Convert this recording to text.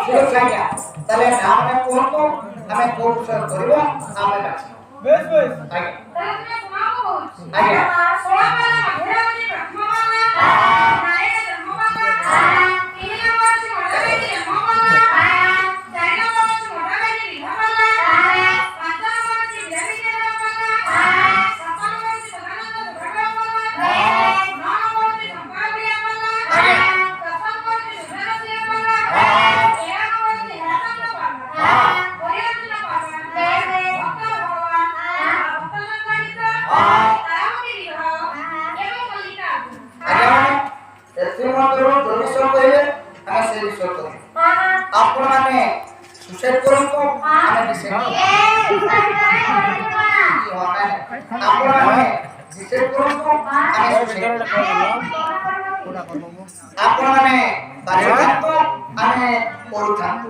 ঠিক আছে আজ্ঞা তাহলে নামে কোনটো আমি কোন বিষয় করিব নামে বাছি বেশ বেশ আজ্ঞা তাহলে তুমি শোনাবো আজ্ঞা সোয়াবালা ভেরাজি ব্রহ্মবালা নারে ব্রহ্মবালা তিন নম্বর ছি মহারাজি ব্রহ্মবালা চার নম্বর ছি মহারাজি বিভাবালা পাঁচ নম্বর ছি বিরাজি বিভাবালা সাত নম্বর ছি সদানন্দ সুভদ্রাবালা নয় নম্বর ছি শঙ্কর বিভাবালা দশ নম্বর ছি সুধরাজি বিভাবালা 11 নম্বর ছি হেরাচন্দ্র বাবা হরিচন্দ্র বাবা ভক্ত ভগবান ভক্ত সংগঠিত তারামতি বিবাহ এবং মল্লিকা আজ্ঞা মানে এতে মধ্যে যে বিষয় কইলে আমি সেই বিষয় করি আপন মানে সুশেষ করন্তু আমি বিশেষ কি হয় আপন মানে বিশেষ করন্তু আমি সুশেষ আপন মানে বাড়ি থাকতো আমি পড়ু থাকতো